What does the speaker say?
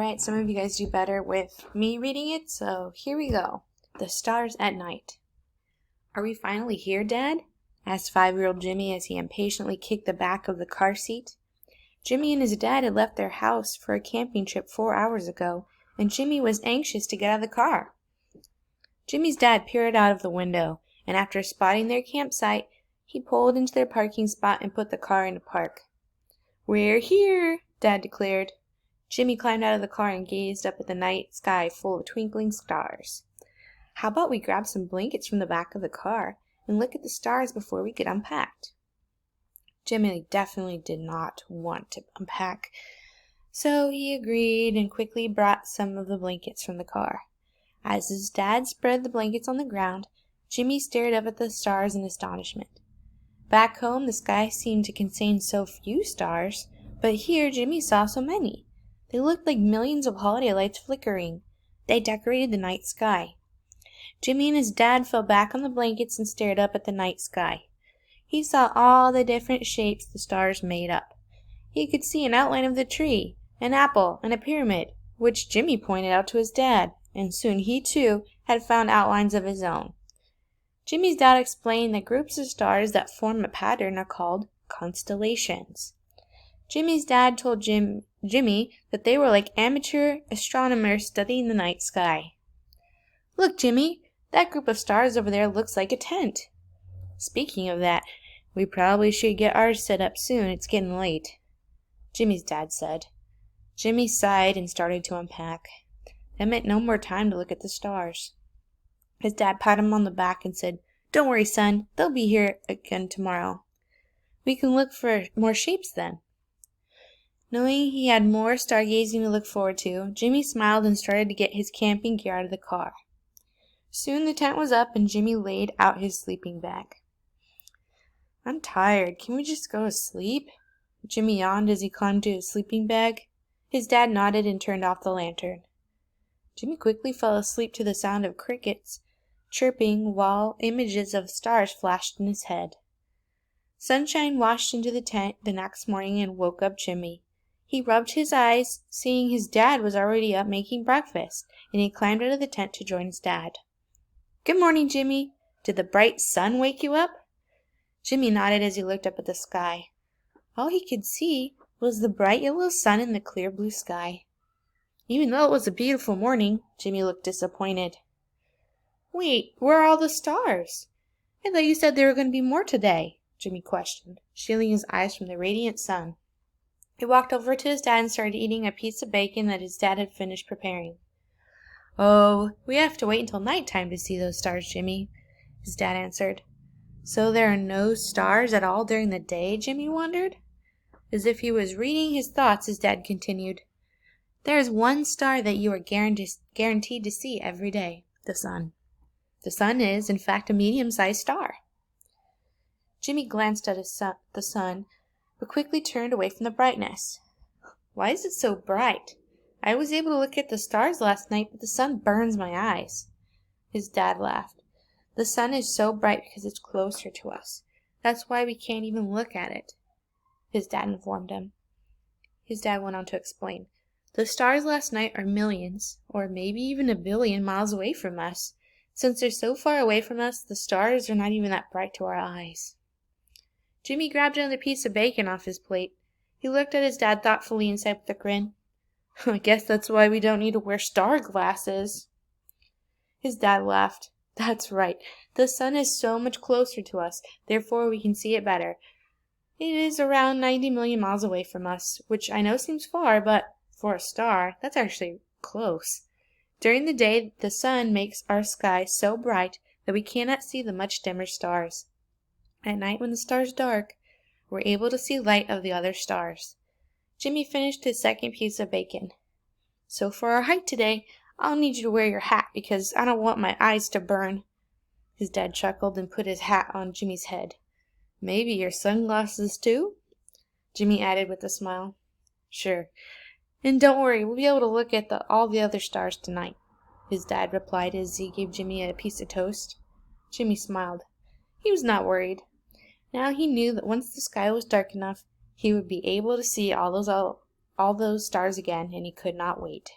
Alright, some of you guys do better with me reading it, so here we go. The Stars at Night. Are we finally here, Dad? Asked 5-year-old Jimmy as he impatiently kicked the back of the car seat. Jimmy and his dad had left their house for a camping trip 4 hours ago, and Jimmy was anxious to get out of the car. Jimmy's dad peered out of the window, and after spotting their campsite, he pulled into their parking spot and put the car into park. "We're here," Dad declared. Jimmy climbed out of the car and gazed up at the night sky full of twinkling stars. "How about we grab some blankets from the back of the car and look at the stars before we get unpacked?" Jimmy definitely did not want to unpack, so he agreed and quickly brought some of the blankets from the car. As his dad spread the blankets on the ground, Jimmy stared up at the stars in astonishment. Back home, the sky seemed to contain so few stars, but here Jimmy saw so many. They looked like millions of holiday lights flickering. They decorated the night sky. Jimmy and his dad fell back on the blankets and stared up at the night sky. He saw all the different shapes the stars made up. He could see an outline of the tree, an apple, and a pyramid, which Jimmy pointed out to his dad, and soon he, too, had found outlines of his own. Jimmy's dad explained that groups of stars that form a pattern are called constellations. Jimmy's dad told Jimmy that they were like amateur astronomers studying the night sky. "Look, Jimmy, that group of stars over there looks like a tent." "Speaking of that, we probably should get ours set up soon. It's getting late," Jimmy's dad said. Jimmy sighed and started to unpack. That meant no more time to look at the stars. His dad patted him on the back and said, "Don't worry, son. They'll be here again tomorrow. We can look for more shapes then." Knowing he had more stargazing to look forward to, Jimmy smiled and started to get his camping gear out of the car. Soon the tent was up and Jimmy laid out his sleeping bag. "I'm tired. Can we just go to sleep?" Jimmy yawned as he climbed to his sleeping bag. His dad nodded and turned off the lantern. Jimmy quickly fell asleep to the sound of crickets chirping while images of stars flashed in his head. Sunshine washed into the tent the next morning and woke up Jimmy. He rubbed his eyes, seeing his dad was already up making breakfast, and he climbed out of the tent to join his dad. "Good morning, Jimmy. Did the bright sun wake you up?" Jimmy nodded as he looked up at the sky. All he could see was the bright yellow sun in the clear blue sky. Even though it was a beautiful morning, Jimmy looked disappointed. "Wait, where are all the stars? I thought you said there were going to be more today," Jimmy questioned, shielding his eyes from the radiant sun. He walked over to his dad and started eating a piece of bacon that his dad had finished preparing. "Oh, we have to wait until nighttime to see those stars, Jimmy," his dad answered. "So there are no stars at all during the day?" Jimmy wondered. As if he was reading his thoughts, his dad continued. "There is one star that you are guaranteed to see every day, the sun. The sun is, in fact, a medium-sized star." Jimmy glanced at the sun, but quickly turned away from the brightness. "Why is it so bright? I was able to look at the stars last night, but the sun burns my eyes." His dad laughed. "The sun is so bright because it's closer to us. That's why we can't even look at it," his dad informed him. His dad went on to explain. "The stars last night are millions, or maybe even 1 billion miles away from us. Since they're so far away from us, the stars are not even that bright to our eyes." Jimmy grabbed another piece of bacon off his plate. He looked at his dad thoughtfully and said with a grin, "I guess that's why we don't need to wear star glasses." His dad laughed. "That's right. The sun is so much closer to us, therefore we can see it better. It is around 90 million miles away from us, which I know seems far, but for a star, that's actually close. During the day, the sun makes our sky so bright that we cannot see the much dimmer stars. At night, when the stars dark, we're able to see light of the other stars." Jimmy finished his second piece of bacon. "So for our hike today, I'll need you to wear your hat because I don't want my eyes to burn." His dad chuckled and put his hat on Jimmy's head. "Maybe your sunglasses too?" Jimmy added with a smile. "Sure. And don't worry, we'll be able to look at all the other stars tonight," his dad replied as he gave Jimmy a piece of toast. Jimmy smiled. He was not worried. Now he knew that once the sky was dark enough, he would be able to see all those all those stars again, and he could not wait.